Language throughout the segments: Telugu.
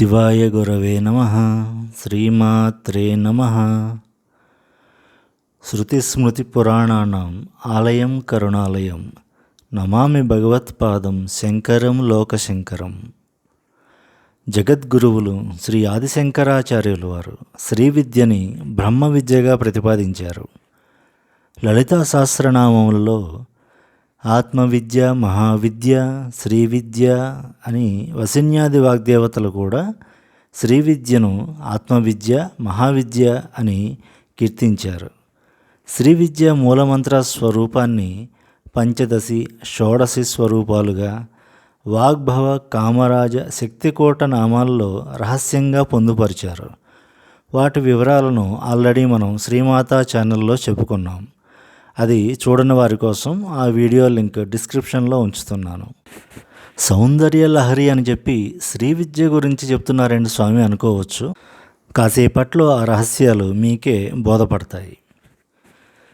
శివాయ గురవే నమః. శ్రీమాత్రే నమః. శృతిస్మృతిపురాణానాం ఆలయం కరుణాలయం నమామి భగవత్పాదం శంకరం లోకశంకరం. జగద్గురువులు శ్రీ ఆదిశంకరాచార్యులు వారు శ్రీ విద్యని బ్రహ్మ విద్యగా ప్రతిపాదించారు. లలితా సహస్రనామములలో ఆత్మవిద్య, మహావిద్య, శ్రీ విద్య అని వసిన్యాది వాగ్దేవతలు కూడా శ్రీ విద్యను ఆత్మవిద్య, మహావిద్య అని కీర్తించారు. శ్రీ విద్య మూలమంత్ర స్వరూపాన్ని పంచదశి, షోడశి స్వరూపాలుగా వాగ్భవ, కామరాజ, శక్తికోట నామాల్లో రహస్యంగా పొందుపరిచారు. వాటి వివరాలను ఆల్రెడీ మనం శ్రీమాతా ఛానల్లో చెప్పుకున్నాం. అది చూడని వారి కోసం ఆ వీడియో లింక్ డిస్క్రిప్షన్లో ఉంచుతున్నాను. సౌందర్య లహరి అని చెప్పి శ్రీ విద్య గురించి చెప్తున్నారండి స్వామి అనుకోవచ్చు. కాసేపట్లో ఆ రహస్యాలు మీకే బోధపడతాయి.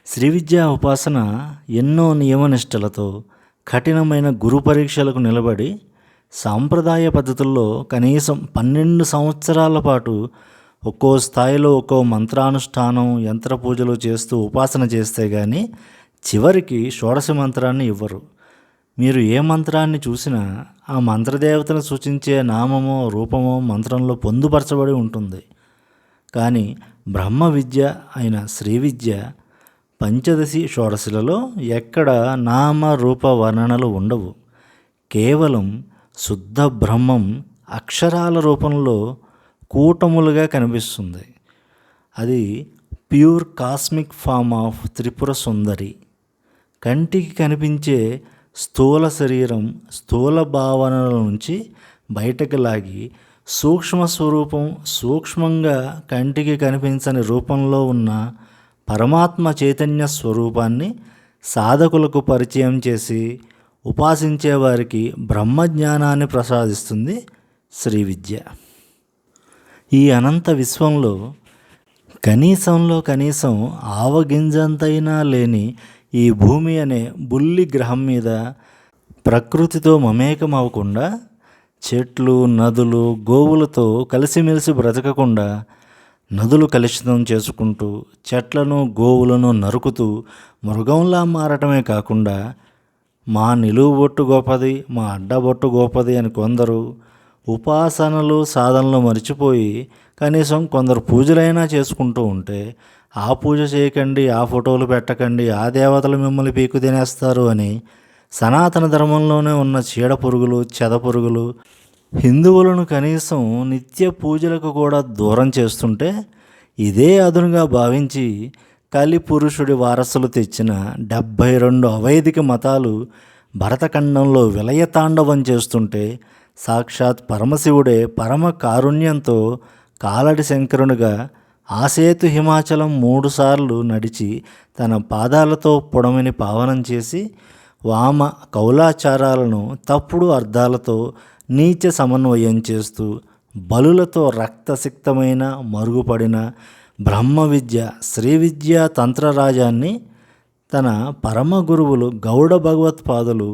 శ్రీ విద్యా ఉపాసన ఎన్నో నియమనిష్టలతో కఠినమైన గురు పరీక్షలకు నిలబడి సాంప్రదాయ పద్ధతుల్లో కనీసం 12 సంవత్సరాల పాటు ఒక్కో స్థాయిలో ఒక్కో మంత్రానుష్ఠానం, యంత్ర పూజలు చేస్తూ ఉపాసన చేస్తే కానీ చివరికి షోడశ మంత్రాన్ని ఇవ్వరు. మీరు ఏ మంత్రాన్ని చూసినా ఆ మంత్రదేవతను సూచించే నామమో రూపమో మంత్రంలో పొందుపరచబడి ఉంటుంది. కానీ బ్రహ్మ విద్య అయిన శ్రీ విద్య పంచదశి, షోడశిలలో ఎక్కడ నామ రూప వర్ణనలు ఉండవు. కేవలం శుద్ధ బ్రహ్మం అక్షరాల రూపంలో కూటములుగా కనిపిస్తుంది. అది pure cosmic form of Tripura Sundari. కంటికి కనిపించే స్థూల శరీరం, స్థూల భావనల నుంచి బయటకు లాగి సూక్ష్మ స్వరూపం, సూక్ష్మంగా కంటికి కనిపించని రూపంలో ఉన్న పరమాత్మ చైతన్య స్వరూపాన్ని సాధకులకు పరిచయం చేసి ఉపాసించే వారికి బ్రహ్మజ్ఞానాన్ని ప్రసాదిస్తుంది శ్రీ విద్య. ఈ అనంత విశ్వంలో కనీసం ఆవగింజంతైనా లేని ఈ భూమి అనే బుల్లి గ్రహం మీద ప్రకృతితో మమేకం అవ్వకుండా, చెట్లు, నదులు, గోవులతో కలిసిమెలిసి బ్రతకకుండా, నదులు కలుషితం చేసుకుంటూ చెట్లను, గోవులను నరుకుతూ మృగంలా మారటమే కాకుండా మా నిలువు బొట్టు గొప్పది, మా అడ్డబొట్టు గొప్పది అని కొందరు ఉపాసనలు, సాధనలు మర్చిపోయి కనీసం కొందరు పూజలైనా చేసుకుంటూ ఉంటే ఆ పూజ చేయకండి, ఆ ఫోటోలు పెట్టకండి, ఆ దేవతలు మిమ్మల్ని పీకు తినేస్తారు అని సనాతన ధర్మంలోనే ఉన్న చీడ పురుగులు, చెద పురుగులు హిందువులను కనీసం నిత్య పూజలకు కూడా దూరం చేస్తుంటే ఇదే అదునుగా భావించి కలిపురుషుడి వారసులు తెచ్చిన 72 అవైదిక మతాలు భరతఖండంలో విలయతాండవం చేస్తుంటే సాక్షాత్ పరమశివుడే పరమ కారుణ్యంతో కాలడి శంకరునిగా ఆసేతు హిమాచలం 3 సార్లు నడిచి తన పాదాలతో పొడమిని పావనం చేసి వామ కౌలాచారాలను తప్పుడు అర్థాలతో నీచ సమన్వయం చేస్తూ బలులతో రక్తసిక్తమైన మరుగుపడిన బ్రహ్మ విద్య, శ్రీ విద్యా తంత్రరాజాన్ని తన పరమ గురువులు గౌడ భగవత్పాదులు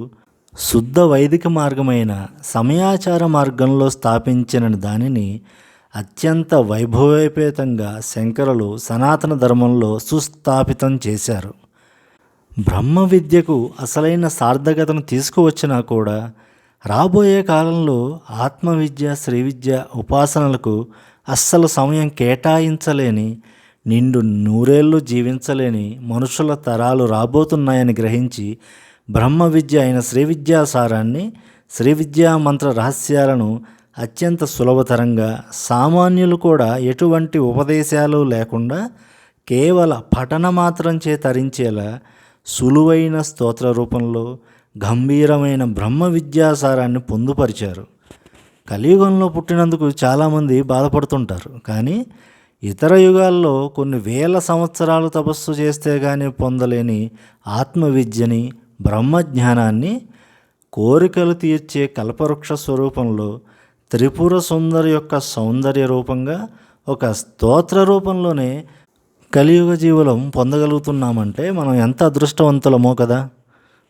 శుద్ధ వైదిక మార్గమైన సమయాచార మార్గంలో స్థాపించిన దానిని అత్యంత వైభవోపేతంగా శంకరులు సనాతన ధర్మంలో సుస్థాపితం చేశారు. బ్రహ్మ విద్యకు అసలైన సార్థకతను తీసుకువచ్చినా కూడా రాబోయే కాలంలో ఆత్మవిద్య, శ్రీ విద్య ఉపాసనలకు అస్సలు సమయం కేటాయించలేని, నిండు 100 ఏళ్ళు జీవించలేని మనుషుల తరాలు రాబోతున్నాయని గ్రహించి బ్రహ్మ విద్య అయిన శ్రీ విద్యా సారాన్ని, శ్రీ విద్యా మంత్ర రహస్యాలను అత్యంత సులభతరంగా సామాన్యులు కూడా ఎటువంటి ఉపదేశాలు లేకుండా కేవల పఠన మాత్రం చే తరించేలా సులువైన స్తోత్ర రూపంలో గంభీరమైన బ్రహ్మ విద్యాసారాన్ని పొందుపరిచారు. కలియుగంలో పుట్టినందుకు చాలామంది బాధపడుతుంటారు. కానీ ఇతర యుగాల్లో కొన్ని వేల సంవత్సరాలు తపస్సు చేస్తే కానీ పొందలేని ఆత్మవిద్యని, బ్రహ్మజ్ఞానాన్ని కోరికలు తీర్చే కల్పవృక్ష స్వరూపంలో, త్రిపుర సుందరి యొక్క సౌందర్య రూపంగా, ఒక స్తోత్ర రూపంలోనే కలియుగ జీవులం పొందగలుగుతున్నామంటే మనం ఎంత అదృష్టవంతులమో కదా.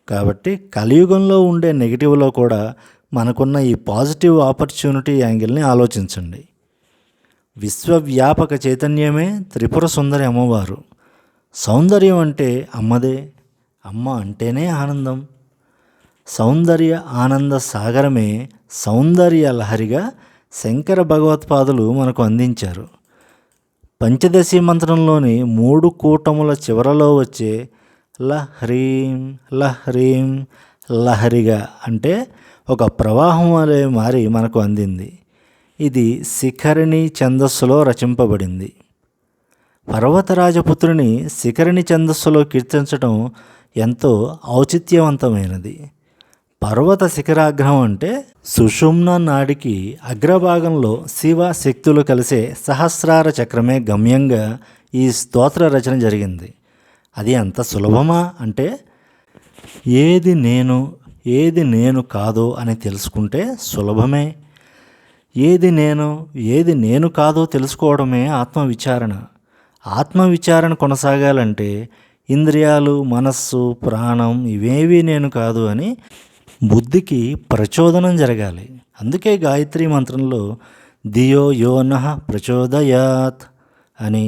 కాబట్టి కలియుగంలో ఉండే నెగిటివ్లో కూడా మనకున్న ఈ పాజిటివ్ ఆపర్చునిటీ యాంగిల్ని ఆలోచించండి. విశ్వవ్యాపక చైతన్యమే త్రిపుర సుందరి అమ్మవారు. సౌందర్యం అంటే అమ్మదే. అమ్మ అంటేనే ఆనందం. సౌందర్య ఆనంద సాగరమే సౌందర్య లహరిగా శంకర భగవత్పాదులు మనకు అందించారు. పంచదశి మంత్రంలోని 3 కూటముల చివరలో వచ్చే లహ్రీం లహ్రీం లహరిగా అంటే ఒక ప్రవాహం వలె మారి మనకు అందింది. ఇది శిఖరిణి ఛందస్సులో రచింపబడింది. పర్వతరాజపుత్రుని శిఖరిణి ఛందస్సులో కీర్తించటం ఎంతో ఔచిత్యవంతమైనది. పర్వత శిఖరాగ్రం అంటే సుషుమ్న నాడికి అగ్రభాగంలో శివ శక్తులు కలిసే సహస్రార చక్రమే గమ్యంగా ఈ స్తోత్ర రచన జరిగింది. అది అంత సులభమా అంటే ఏది నేను కాదో అని తెలుసుకుంటే సులభమే. ఏది నేను కాదో తెలుసుకోవడమే ఆత్మవిచారణ. ఆత్మవిచారణ కొనసాగాలంటే ఇంద్రియాలు, మనస్సు, ప్రాణం ఇవేవీ నేను కాదు అని బుద్ధికి ప్రచోదనం జరగాలి. అందుకే గాయత్రి మంత్రంలో ధియో యో నః ప్రచోదయాత్ అని,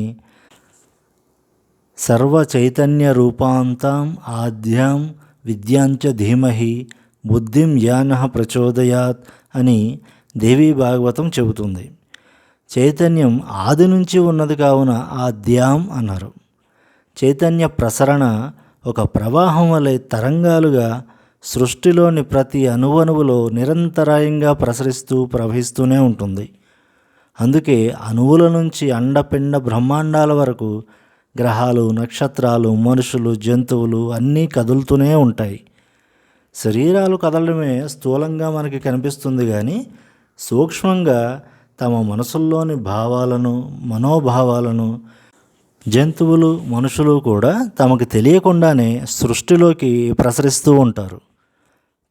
సర్వ చైతన్య రూపాంతం ఆద్యాం విద్యాంచ ధీమహి బుద్ధిం యా నః ప్రచోదయాత్ అని దేవీ భాగవతం చెబుతుంది. చైతన్యం ఆది నుంచి ఉన్నది కావున ఆద్యాం అన్నారు. చైతన్య ప్రసరణ ఒక ప్రవాహం వలె తరంగాలుగా సృష్టిలోని ప్రతి అణువణువులో నిరంతరాయంగా ప్రవహిస్తూనే ఉంటుంది. అందుకే అణువుల నుంచి అండపిండ బ్రహ్మాండాల వరకు గ్రహాలు, నక్షత్రాలు, మనుషులు, జంతువులు అన్నీ కదులుతూనే ఉంటాయి. శరీరాలు కదలడమే స్థూలంగా మనకి కనిపిస్తుంది, కానీ సూక్ష్మంగా తమ మనసుల్లోని భావాలను, మనోభావాలను జంతువులు, మనుషులు కూడా తమకు తెలియకుండానే సృష్టిలోకి ప్రసరిస్తూ ఉంటారు.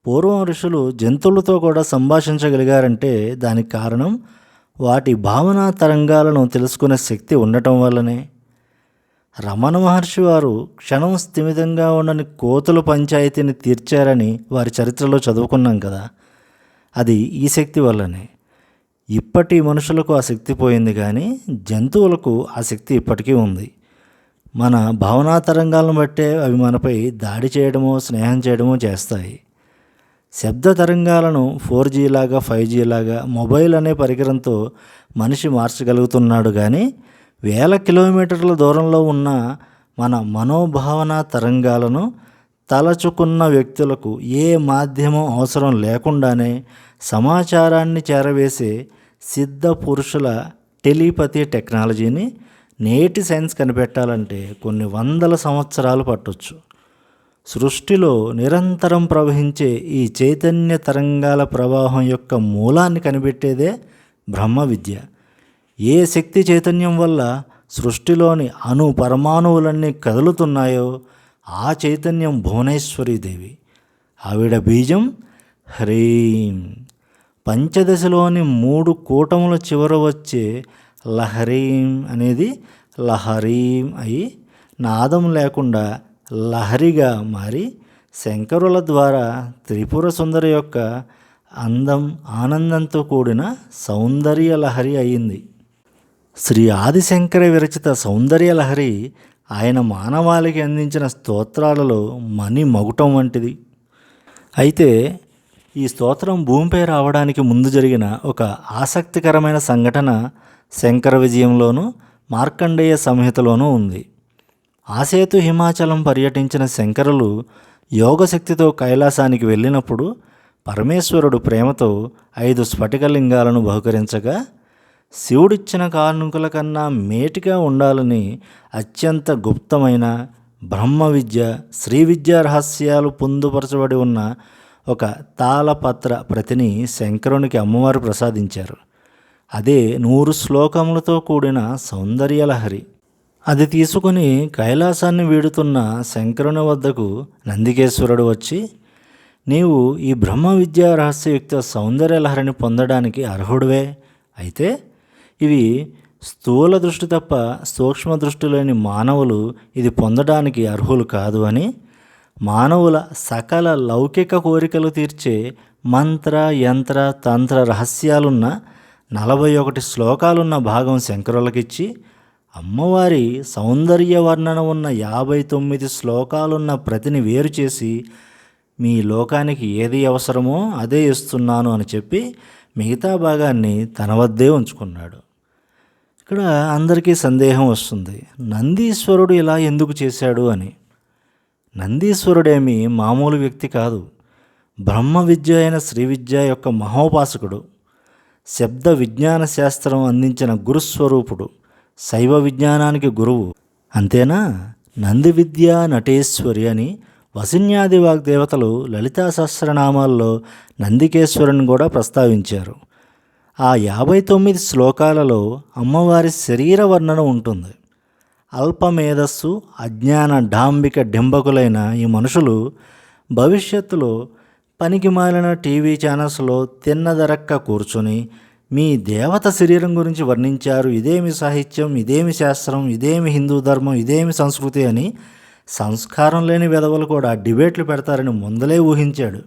పూర్వం ఋషులు జంతువులతో కూడా సంభాషించగలిగారంటే దానికి కారణం వాటి భావనా తరంగాలను తెలుసుకునే శక్తి ఉండటం వల్లనే. రమణ మహర్షి వారు క్షణం స్థిమితంగా ఉండని కోతుల పంచాయతీని తీర్చారని వారి చరిత్రలో చదువుకున్నాం కదా. అది ఈ శక్తి వల్లనే. ఇప్పటి మనుషులకు ఆ శక్తి పోయింది, కానీ జంతువులకు ఆ శక్తి ఇప్పటికీ ఉంది. మన భావనా తరంగాలను బట్టే అవి మనపై దాడి చేయడమో స్నేహం చేయడమో చేస్తాయి. శబ్ద తరంగాలను 4G లాగా 5G లాగా మొబైల్ అనే పరికరంతో మనిషి మార్చగలుగుతున్నాడు, కానీ వేల కిలోమీటర్ల దూరంలో ఉన్న మన మనోభావన తరంగాలను తలచుకున్న వ్యక్తులకు ఏ మాధ్యమం అవసరం లేకుండానే సమాచారాన్ని చేరవేసే సిద్ధ పురుషుల టెలిపతి టెక్నాలజీని నేటి సైన్స్ కనిపెట్టాలంటే కొన్ని వందల సంవత్సరాలు పట్టొచ్చు. సృష్టిలో నిరంతరం ప్రవహించే ఈ చైతన్య తరంగాల ప్రవాహం యొక్క మూలాన్ని కనిపెట్టేదే బ్రహ్మ విద్య. ఏ శక్తి చైతన్యం వల్ల సృష్టిలోని పరమాణువులన్నీ కదులుతున్నాయో ఆ చైతన్యం భువనేశ్వరీదేవి. ఆవిడ బీజం హ్రీం. పంచదశలోని 3 కూటముల చివర వచ్చే లహరీం అనేది లహరీం అయి నాదం లేకుండా లహరిగా మారి శంకరుల ద్వారా త్రిపుర సుందరి యొక్క ఆనందంతో కూడిన సౌందర్య లహరి అయింది. శ్రీ ఆదిశంకర విరచిత సౌందర్య లహరి ఆయన మానవాళికి అందించిన స్తోత్రాలలో మణిమకుటం వంటిది. అయితే ఈ స్తోత్రం భూమిపై రావడానికి ముందు జరిగిన ఒక ఆసక్తికరమైన సంఘటన శంకర విజయంలోనూ మార్కండేయ సంహితలోనూ ఉంది. ఆసేతు హిమాచలం పర్యటించిన శంకరులు యోగశక్తితో కైలాసానికి వెళ్ళినప్పుడు పరమేశ్వరుడు ప్రేమతో 5 స్ఫటికలింగాలను బహుకరించగా, శివుడిచ్చిన కానుకల కన్నా మేటిగా ఉండాలని అత్యంత గుప్తమైన బ్రహ్మ విద్య, శ్రీ విద్యా రహస్యాలు పొందుపరచబడి ఉన్న ఒక తాళపత్ర ప్రతిని శంకరునికి అమ్మవారు ప్రసాదించారు. అదే 100 శ్లోకములతో కూడిన సౌందర్యలహరి. అది తీసుకుని కైలాసాన్ని వీడుతున్న శంకరుని వద్దకు నందికేశ్వరుడు వచ్చి, నీవు ఈ బ్రహ్మ విద్యా రహస్యయుక్త సౌందర్యలహరిని పొందడానికి అర్హుడివే. అయితే ఇవి స్థూల దృష్టి తప్ప సూక్ష్మ దృష్టి లేని మానవులు ఇది పొందడానికి అర్హులు కాదు అని, మానవుల సకల లౌకిక కోరికలు తీర్చే మంత్ర యంత్ర తంత్ర రహస్యాలున్న 41 శ్లోకాలున్న భాగం శంకరులకిచ్చి అమ్మవారి సౌందర్య వర్ణన ఉన్న 59 శ్లోకాలున్న ప్రతిని వేరు చేసి మీ లోకానికి ఏది అవసరమో అదే ఇస్తున్నాను అని చెప్పి మిగతా భాగాన్ని తన వద్దే ఉంచుకున్నాడు. ఇక్కడ అందరికీ సందేహం వస్తుంది, నందీశ్వరుడు ఇలా ఎందుకు చేశాడు అని. నందీశ్వరుడేమి మామూలు వ్యక్తి కాదు. బ్రహ్మ విద్య అయిన శ్రీ విద్య యొక్క మహోపాసకుడు, శబ్ద విజ్ఞాన శాస్త్రం అందించిన గురుస్వరూపుడు, శైవ విజ్ఞానానికి గురువు. అంతేనా, నంది విద్య నటేశ్వరి అని వసిన్యాది వాగ్దేవతలు లలితా సహస్రనామాల్లో నందికేశ్వరుని కూడా ప్రస్తావించారు. ఆ 59 శ్లోకాలలో అమ్మవారి శరీర వర్ణన ఉంటుంది. అల్పమేధస్సు అజ్ఞాన డాంబిక డింబకులైన ఈ మనుషులు భవిష్యత్తులో పనికి మాలిన టీవీ ఛానల్స్లో తిన్నదరక్క కూర్చొని మీ దేవత శరీరం గురించి వర్ణించారు, ఇదేమి సాహిత్యం, ఇదేమి శాస్త్రం, ఇదేమి హిందూ ధర్మం, ఇదేమి సంస్కృతి అని సంస్కారం లేని వెధవలు కూడా డిబేట్లు పెడతారని ముందలే ఊహించాడు.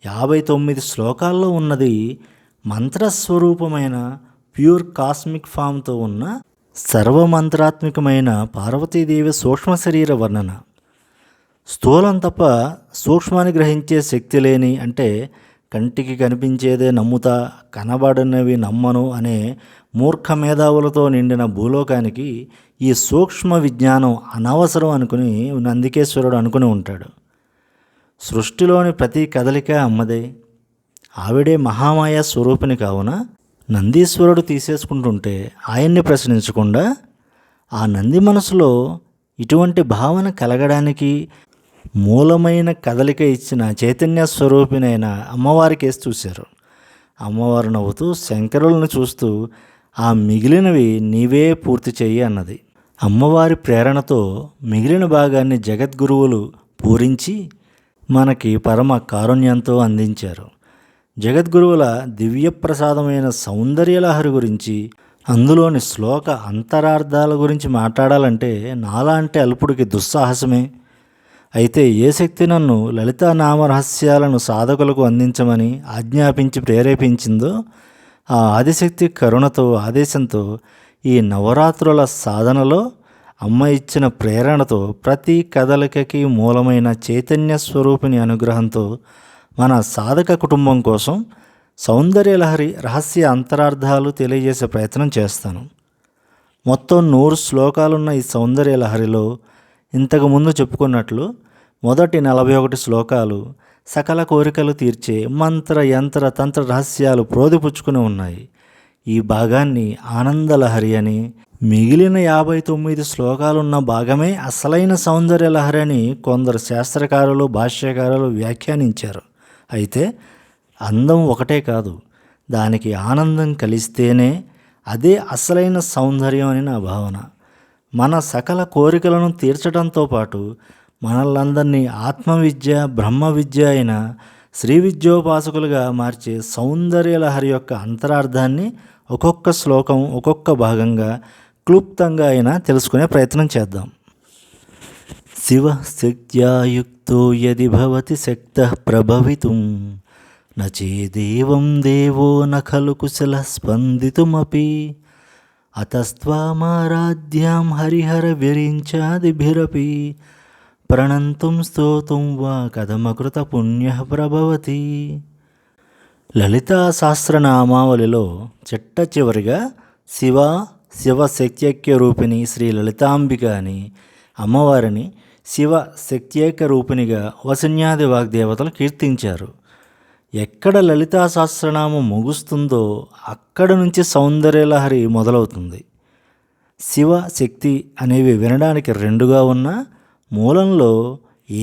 59 శ్లోకాల్లో ఉన్నది మంత్రస్వరూపమైన ప్యూర్ కాస్మిక్ ఫామ్తో ఉన్న సర్వమంత్రాత్మికమైన పార్వతీదేవి సూక్ష్మ శరీర వర్ణన. స్థూలం తప్ప సూక్ష్మాన్ని గ్రహించే శక్తి లేని, అంటే కంటికి కనిపించేదే నమ్ముతా కనబడనివి నమ్మను అనే మూర్ఖ మేధావులతో నిండిన భూలోకానికి ఈ సూక్ష్మ విజ్ఞానం అనవసరం అనుకుని నందికేశ్వరుడు అనుకుని ఉంటాడు. సృష్టిలోని ప్రతి కదలిక అమ్మదే, ఆవిడే మహామాయ స్వరూపిణి. కావున నందీశ్వరుడు తీసేసుకుంటుంటే ఆయన్ని ప్రశ్నించకుండా ఆ నంది మనసులో ఇటువంటి భావన కలగడానికి మూలమైన కదలిక ఇచ్చిన చైతన్య స్వరూపిణైన అమ్మవారి కేసు చూశారు. అమ్మవారు నవ్వుతూ శంకరులను చూస్తూ ఆ మిగిలినవి నీవే పూర్తి చెయ్యి అన్నది. అమ్మవారి ప్రేరణతో మిగిలిన భాగాన్ని జగద్గురువులు పూరించి మనకి పరమ కారుణ్యంతో అందించారు. జగద్గురువుల దివ్యప్రసాదమైన సౌందర్యలహరి గురించి, అందులోని శ్లోక అంతరార్థాల గురించి మాట్లాడాలంటే నాలాంటి అల్పుడికి దుస్సాహసమే. అయితే ఏ శక్తి నన్ను లలితా నామరహస్యాలను సాధకులకు అందించమని ఆజ్ఞాపించి ప్రేరేపించిందో ఆ ఆదిశక్తి కరుణతో ఆదేశంతో ఈ నవరాత్రుల సాధనలో అమ్మ ఇచ్చిన ప్రేరణతో ప్రతి కదలికకి మూలమైన చైతన్య స్వరూపిణి అనుగ్రహంతో మన సాధక కుటుంబం కోసం సౌందర్యలహరి రహస్య అంతరార్థాలు తెలియజేసే ప్రయత్నం చేస్తాను. మొత్తం 100 శ్లోకాలున్న ఈ సౌందర్యలహరిలో ఇంతకుముందు చెప్పుకున్నట్లు మొదటి 41 శ్లోకాలు సకల కోరికలు తీర్చే మంత్ర యంత్ర తంత్ర రహస్యాలు ప్రోదిపుచ్చుకుని ఉన్నాయి. ఈ భాగాన్ని ఆనందలహరి అని, మిగిలిన 59 శ్లోకాలున్న భాగమే అసలైన సౌందర్యలహరి అని కొందరు శాస్త్రకారులు భాష్యకారులు వ్యాఖ్యానించారు. అయితే అందం ఒకటే కాదు, దానికి ఆనందం కలిస్తేనే అదే అసలైన సౌందర్యం అని నా భావన. మన సకల కోరికలను తీర్చడంతో పాటు మనల్నందరినీ ఆత్మవిద్య బ్రహ్మ విద్య అయిన శ్రీ విద్యోపాసకులుగా మార్చే సౌందర్యలహరి యొక్క అంతరార్థాన్ని ఒక్కొక్క శ్లోకం ఒక్కొక్క భాగంగా క్లుప్తంగా అయినా తెలుసుకునే ప్రయత్నం చేద్దాం. శివ శక్త్యాయుక్తో యది భవతి శక్తః ప్రభవితుం నచేదేవం దేవో న ఖలు కుశల స్పందితుమపి అతస్త్వామారాధ్యాం హరిహర విరించాదిభిరపి ప్రణంతుం స్తోతుం వా కథమకృత పుణ్యః ప్రభవతి. లలితా సహస్రనామావళిలో చిట్ట చివరిగా శివ శివశక్త్యైక్య రూపిణి శ్రీ లలితాంబిక అని అమ్మవారిని శివ శక్త్యైక రూపిణిగా వసిన్యాది వాగ్దేవతలు కీర్తించారు. ఎక్కడ లలితా సహస్రనామం ముగుస్తుందో అక్కడ నుంచి సౌందర్యలహరి మొదలవుతుంది. శివ శక్తి అనేవి వినడానికి రెండుగా ఉన్న మూలంలో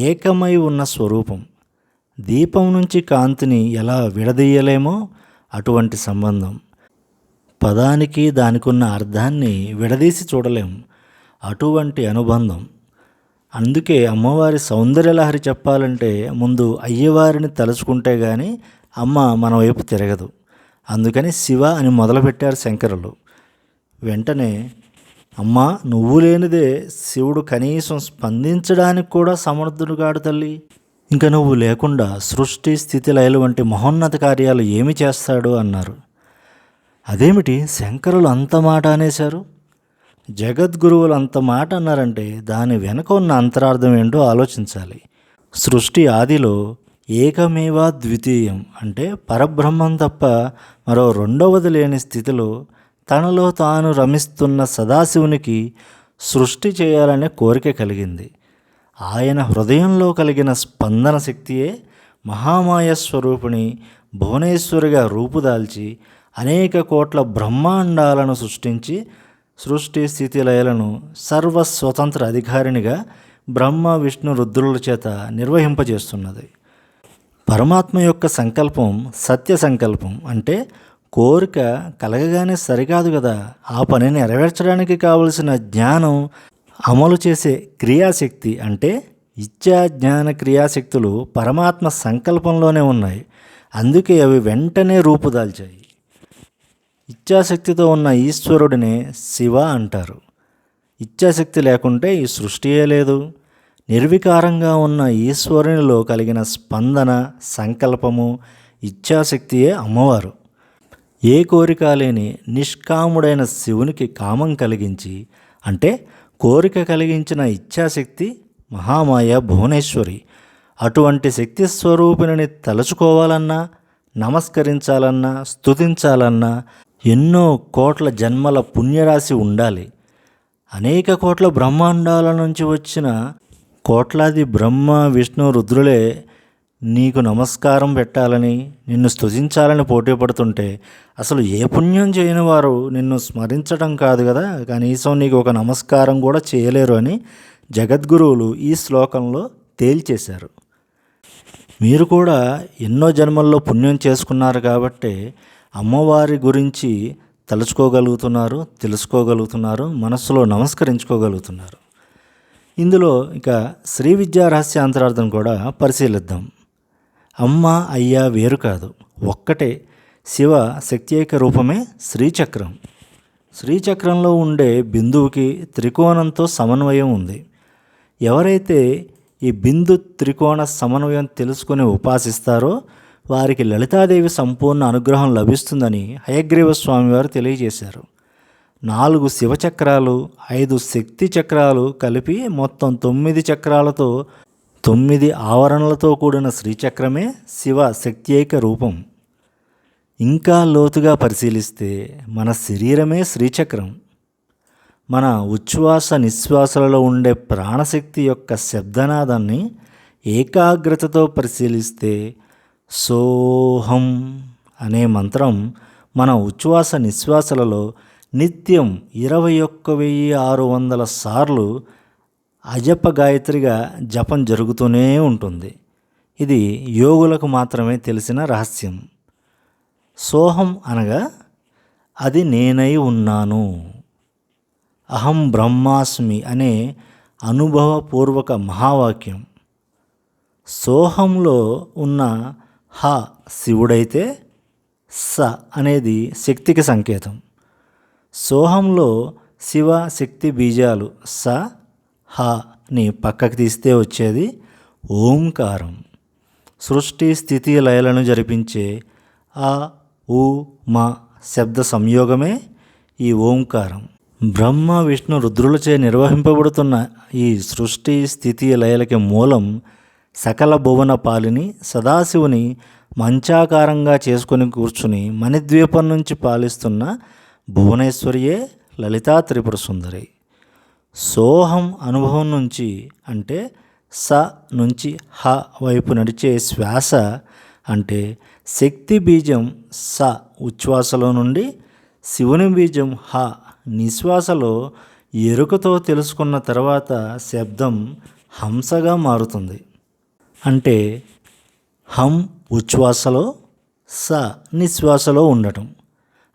ఏకమై ఉన్న స్వరూపం. దీపం నుంచి కాంతిని ఎలా విడదీయలేమో అటువంటి సంబంధం. పదానికి దానికున్న అర్థాన్ని విడదీసి చూడలేం, అటువంటి అనుబంధం. అందుకే అమ్మవారి సౌందర్యలహరి చెప్పాలంటే ముందు అయ్యవారిని తలుచుకుంటే గాని అమ్మ మన వైపు తిరగదు. అందుకని శివ అని మొదలుపెట్టారు శంకరులు. వెంటనే అమ్మ నువ్వు లేనిదే శివుడు కనీసం స్పందించడానికి కూడా సమర్థుడు కాడు తల్లి, ఇంకా నువ్వు లేకుండా సృష్టి స్థితి లయలు వంటి మహోన్నత కార్యాలు ఏమి చేస్తాడు అన్నారు. అదేమిటి శంకరులు అంత మాట అనేశారు? జగద్గురువులు అంత మాట అన్నారంటే దాని వెనక ఉన్న అంతరార్థం ఏంటో ఆలోచించాలి. సృష్టి ఆదిలో ఏకమేవా ద్వితీయం అంటే పరబ్రహ్మం తప్ప మరో రెండవది లేని స్థితిలో తనలో తాను రమిస్తున్న సదాశివునికి సృష్టి చేయాలనే కోరిక కలిగింది. ఆయన హృదయంలో కలిగిన స్పందన శక్తియే మహామాయ స్వరూపిణి భువనేశ్వరిగా రూపుదాల్చి అనేక కోట్ల బ్రహ్మాండాలను సృష్టించి సృష్టి స్థితి లయలను సర్వస్వతంత్ర అధికారినిగా బ్రహ్మ విష్ణు రుద్రుల చేత నిర్వహింపజేస్తున్నది. పరమాత్మ యొక్క సంకల్పం సత్య సంకల్పం అంటే కోరిక కలగగానే సరికాదు కదా, ఆ పనిని నెరవేర్చడానికి కావలసిన జ్ఞానం అమలు చేసే క్రియాశక్తి అంటే ఇచ్చా జ్ఞాన క్రియాశక్తులు పరమాత్మ సంకల్పంలోనే ఉన్నాయి. అందుకే అవి వెంటనే రూపుదాల్చాయి. ఇచ్ఛాశక్తితో ఉన్న ఈశ్వరుడినే శివ అంటారు. ఇచ్ఛాశక్తి లేకుంటే ఈ సృష్టియే లేదు. నిర్వికారంగా ఉన్న ఈశ్వరునిలో కలిగిన స్పందన సంకల్పము ఇచ్ఛాశక్తియే అమ్మవారు. ఏ కోరిక లేని నిష్కాముడైన శివునికి కామం కలిగించి అంటే కోరిక కలిగించిన ఇచ్ఛాశక్తి మహామాయ భువనేశ్వరి. అటువంటి శక్తి స్వరూపిణిని తలుచుకోవాలన్నా నమస్కరించాలన్నా స్తుతించాలన్నా ఎన్నో కోట్ల జన్మల పుణ్యరాశి ఉండాలి. అనేక కోట్ల బ్రహ్మాండాల నుంచి వచ్చిన కోట్లాది బ్రహ్మ విష్ణు రుద్రులే నీకు నమస్కారం పెట్టాలని నిన్ను స్తుతించాలని పోటీ పడుతుంటే అసలు ఏ పుణ్యం చేయని వారు నిన్ను స్మరించడం కాదు కదా, కనీసం నీకు ఒక నమస్కారం కూడా చేయలేరు అని జగద్గురువులు ఈ శ్లోకంలో తేల్చేశారు. మీరు కూడా ఎన్నో జన్మల్లో పుణ్యం చేసుకున్నారు కాబట్టి అమ్మవారి గురించి తలుచుకోగలుగుతున్నారు, తెలుసుకోగలుగుతున్నారు, మనస్సులో నమస్కరించుకోగలుగుతున్నారు. ఇందులో ఇక శ్రీ విద్యా రహస్య అంతరార్థం కూడా పరిశీలిద్దాం. అమ్మ అయ్య వేరు కాదు, ఒక్కటే. శివ శక్త్యేక రూపమే శ్రీచక్రం. శ్రీచక్రంలో ఉండే బిందువుకి త్రికోణంతో సమన్వయం ఉంది. ఎవరైతే ఈ బిందు త్రికోణ సమన్వయం తెలుసుకుని ఉపాసిస్తారో వారికి లలితాదేవి సంపూర్ణ అనుగ్రహం లభిస్తుందని హయగ్రీవ స్వామివారు తెలియజేశారు. 4 శివచక్రాలు 5 శక్తి చక్రాలు కలిపి మొత్తం 9 చక్రాలతో 9 ఆవరణలతో కూడిన శ్రీచక్రమే శివ శక్త్యేక రూపం. ఇంకా లోతుగా పరిశీలిస్తే మన శరీరమే శ్రీచక్రం. మన ఉచ్ఛ్వాస నిశ్వాసలలో ఉండే ప్రాణశక్తి యొక్క శబ్దనాదాన్ని ఏకాగ్రతతో పరిశీలిస్తే సోహం అనే మంత్రం మన ఉచ్ఛ్వాస నిశ్వాసలలో నిత్యం 21,600 సార్లు అజప గాయత్రిగా జపం జరుగుతూనే ఉంటుంది. ఇది యోగులకు మాత్రమే తెలిసిన రహస్యం. సోహం అనగా అది నేనై ఉన్నాను, అహం బ్రహ్మాస్మి అనే అనుభవపూర్వక మహావాక్యం. సోహంలో ఉన్న హ శివుడైతే స అనేది శక్తికి సంకేతం. సోహంలో శివ శక్తి బీజాలు స హని పక్కకు తీస్తే వచ్చేది ఓంకారం. సృష్టి స్థితి లయలను జరిపించే అ ఉ మ శబ్ద సంయోగమే ఈ ఓంకారం. బ్రహ్మ విష్ణు రుద్రులచే నిర్వహింపబడుతున్న ఈ సృష్టి స్థితి లయలకి మూలం సకల భువన పాలిని సదాశివుని మంచాకారంగా చేసుకొని కూర్చుని మణిద్వీపం నుంచి పాలిస్తున్న భువనేశ్వరియే లలితా త్రిపుర సుందరి. సోహం అనుభవం నుంచి అంటే స నుంచి హ వైపు నడిచే శ్వాస అంటే శక్తి బీజం స ఉచ్ఛ్వాసలో నుండి శివుని బీజం హ నిశ్వాసలో ఎరుకతో తెలుసుకున్న తర్వాత శబ్దం హంసగా మారుతుంది. అంటే హం ఉచ్ఛ్వాసలో స నిశ్వాసలో ఉండటం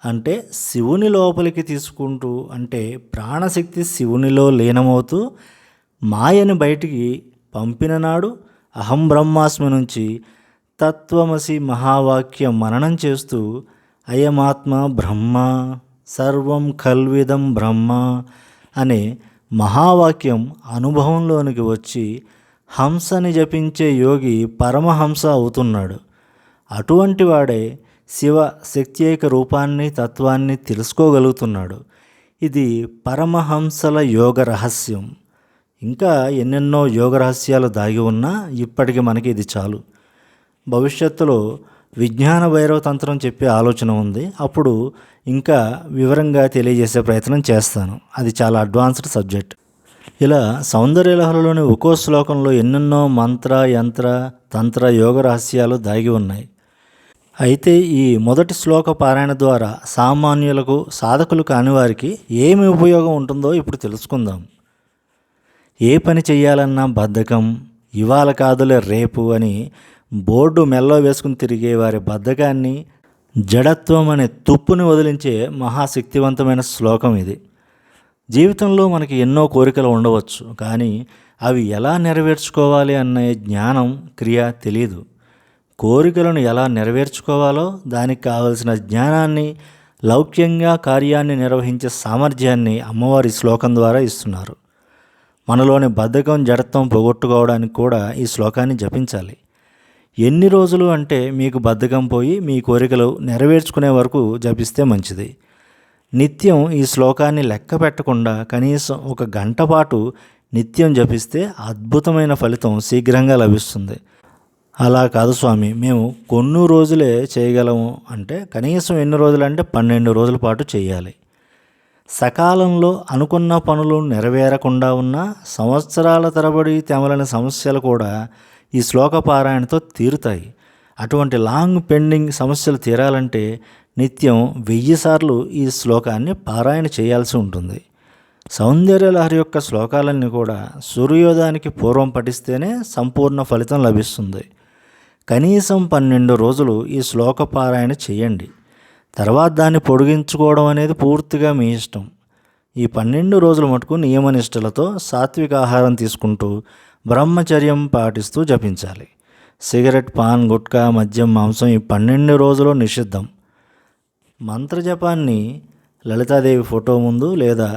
అంటే శివుని లోపలికి తీసుకుంటూ అంటే ప్రాణశక్తి శివునిలో లీనమవుతూ మాయని బయటికి పంపిన నాడు అహం బ్రహ్మాస్మి నుంచి తత్వమసి మహావాక్యం మననం చేస్తూ అయమాత్మ బ్రహ్మ సర్వం కల్విదం బ్రహ్మ అనే మహావాక్యం అనుభవంలోనికి వచ్చి హంసని జపించే యోగి పరమహంస అవుతున్నాడు. అటువంటి వాడే శివ శక్త్యేక రూపాన్ని తత్వాన్ని తెలుసుకోగలుగుతున్నాడు. ఇది పరమహంసల యోగ రహస్యం. ఇంకా ఎన్నెన్నో యోగ రహస్యాలు దాగి ఉన్నా ఇప్పటికి మనకి ఇది చాలు. భవిష్యత్తులో విజ్ఞాన భైరవ తంత్రం చెప్పే ఆలోచన ఉంది. అప్పుడు ఇంకా వివరంగా తెలియజేసే ప్రయత్నం చేస్తాను. అది చాలా అడ్వాన్స్డ్ సబ్జెక్ట్. ఇలా సౌందర్యలహరిలోని ఒక్కో శ్లోకంలో ఎన్నెన్నో మంత్ర యంత్ర తంత్ర యోగ రహస్యాలు దాగి ఉన్నాయి. అయితే ఈ మొదటి శ్లోక పారాయణ ద్వారా సామాన్యులకు సాధకులు కాని వారికి ఏమి ఉపయోగం ఉంటుందో ఇప్పుడు తెలుసుకుందాం. ఏ పని చెయ్యాలన్నా బద్ధకం, ఇవాళ కాదులే రేపు అని బోర్డు మెల్లో వేసుకుని తిరిగే వారి బద్ధకాన్ని, జడత్వం అనే తుప్పుని వదిలించే మహాశక్తివంతమైన శ్లోకం ఇది. జీవితంలో మనకి ఎన్నో కోరికలు ఉండవచ్చు, కానీ అవి ఎలా నెరవేర్చుకోవాలి అనే జ్ఞానం క్రియ తెలియదు. కోరికలను ఎలా నెరవేర్చుకోవాలో దానికి కావలసిన జ్ఞానాన్ని, లౌక్యంగా కార్యాన్ని నిర్వహించే సామర్థ్యాన్ని అమ్మవారి శ్లోకం ద్వారా ఇస్తున్నారు. మనలోని బద్ధకం జడత్వం పోగొట్టుకోవడానికి కూడా ఈ శ్లోకాన్ని జపించాలి. ఎన్ని రోజులు అంటే మీకు బద్ధకం పోయి మీ కోరికలు నెరవేర్చుకునే వరకు జపిస్తే మంచిది. నిత్యం ఈ శ్లోకాన్ని లెక్క పెట్టకుండా కనీసం 1 గంట పాటు నిత్యం జపిస్తే అద్భుతమైన ఫలితం శీఘ్రంగా లభిస్తుంది. అలా కాదు స్వామి, మేము కొన్ని రోజులే చేయగలము అంటే కనీసం ఎన్ని రోజులంటే 12 రోజుల పాటు చేయాలి. సకాలంలో అనుకున్న పనులు నెరవేరకుండా ఉన్న సంవత్సరాల తరబడి తెమలని సమస్యలు కూడా ఈ శ్లోక పారాయణతో తీరుతాయి. అటువంటి లాంగ్ పెండింగ్ సమస్యలు తీరాలంటే నిత్యం 1000 సార్లు ఈ శ్లోకాన్ని పారాయణ చేయాల్సి ఉంటుంది. సౌందర్యలహరి యొక్క శ్లోకాలన్నీ కూడా సూర్యోదయానికి పూర్వం పఠిస్తేనే సంపూర్ణ ఫలితం లభిస్తుంది. కనీసం 12 రోజులు ఈ శ్లోక పారాయణ చేయండి. తర్వాత దాన్ని పొడిగించుకోవడం అనేది పూర్తిగా మీ ఇష్టం. ఈ 12 రోజుల మటుకు నియమనిష్టలతో సాత్విక ఆహారం తీసుకుంటూ బ్రహ్మచర్యం పాటిస్తూ జపించాలి. సిగరెట్, పాన్, గుట్కా, మద్యం, మాంసం ఈ 12 రోజులు నిషిద్ధం. మంత్రజపాన్ని లలితాదేవి ఫోటో ముందు లేదా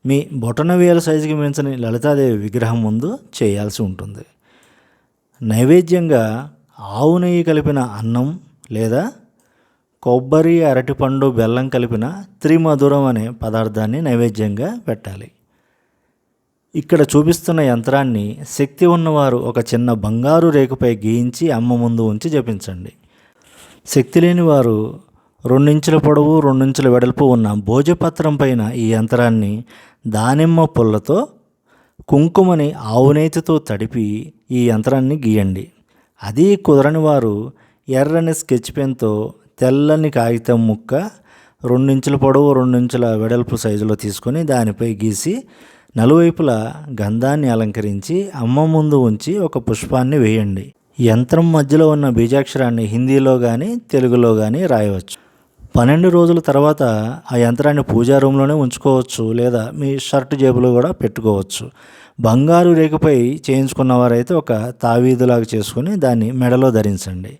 మీ బొటనవేలు సైజుకి మించని లలితాదేవి విగ్రహం ముందు చేయాల్సి ఉంటుంది. నైవేద్యంగా ఆవు నెయ్యి కలిపిన అన్నం లేదా కొబ్బరి, అరటిపండు, బెల్లం కలిపిన త్రిమధురం అనే పదార్థాన్ని నైవేద్యంగా పెట్టాలి. ఇక్కడ చూపిస్తున్న యంత్రాన్ని శక్తి ఉన్నవారు ఒక చిన్న బంగారు రేకుపై గీయించి అమ్మ ముందు ఉంచి జపించండి. శక్తి లేని వారు 2 ఇంచుల పొడవు 2 ఇంచుల వెడల్పు ఉన్న భోజపత్రం పైన ఈ యంత్రాన్ని దానిమ్మ పుల్లతో కుంకుమని ఆవునేతితో తడిపి ఈ యంత్రాన్ని గీయండి. అది కుదరని వారు ఎర్రని స్కెచ్ పెన్తో తెల్లని కాగితం ముక్క 2 ఇంచుల పొడవు 2 ఇంచుల వెడల్పు సైజులో తీసుకొని దానిపై గీసి నలువైపులా గంధాన్ని అలంకరించి అమ్మ ముందు ఉంచి ఒక పుష్పాన్ని వేయండి. యంత్రం మధ్యలో ఉన్న బీజాక్షరాన్ని హిందీలో కానీ తెలుగులో కానీ రాయవచ్చు. 12 రోజుల తర్వాత ఆ యంత్రాన్ని పూజా రూమ్లోనే ఉంచుకోవచ్చు, లేదా మీ షర్ట్ జేబులో కూడా పెట్టుకోవచ్చు. బంగారు రేకుపై చేయించుకున్నవారైతే ఒక తావీదులాగా చేసుకుని దాన్ని మెడలో ధరించండి.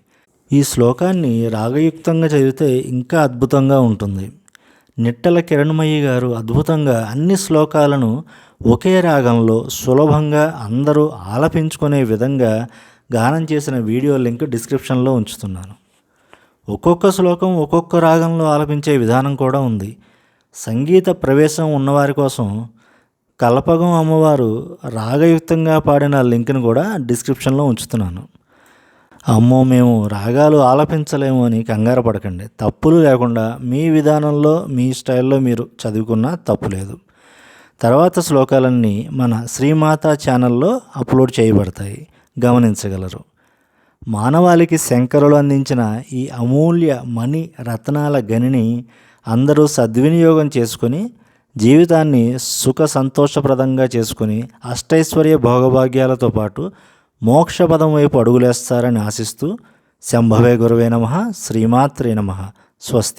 ఈ శ్లోకాన్ని రాగయుక్తంగా చదివితే ఇంకా అద్భుతంగా ఉంటుంది. నిట్టల కిరణమయ్య గారు అద్భుతంగా అన్ని శ్లోకాలను ఒకే రాగంలో సులభంగా అందరూ ఆలపించుకునే విధంగా గానం చేసిన వీడియో లింక్ డిస్క్రిప్షన్లో ఉంచుతున్నాను. ఒక్కొక్క శ్లోకం ఒక్కొక్క రాగంలో ఆలపించే విధానం కూడా ఉంది. సంగీత ప్రవేశం ఉన్నవారి కోసం కల్పగం అమ్మవారు రాగయుక్తంగా పాడిన లింక్ను కూడా డిస్క్రిప్షన్లో ఉంచుతున్నాను. అమ్మో మేము రాగాలు ఆలపించలేము అని కంగారు పడకండి. తప్పులు లేకుండా మీ విధానంలో మీ స్టైల్లో మీరు చదువుకున్నా తప్పు లేదు. తర్వాత శ్లోకాలన్నీ మన శ్రీమాత ఛానల్లో అప్లోడ్ చేయబడతాయి, గమనించగలరు. మానవాళికి శంకరులు అందించిన ఈ అమూల్య మణి రత్నాల గనిని అందరూ సద్వినియోగం చేసుకొని జీవితాన్ని సుఖ సంతోషప్రదంగా చేసుకుని అష్టైశ్వర్య భోగభాగ్యాలతో పాటు మోక్షపదం వైపు అడుగులేస్తారని ఆశిస్తూ శంభవే గురవే నమః. శ్రీమాత్రే నమః. స్వస్తి.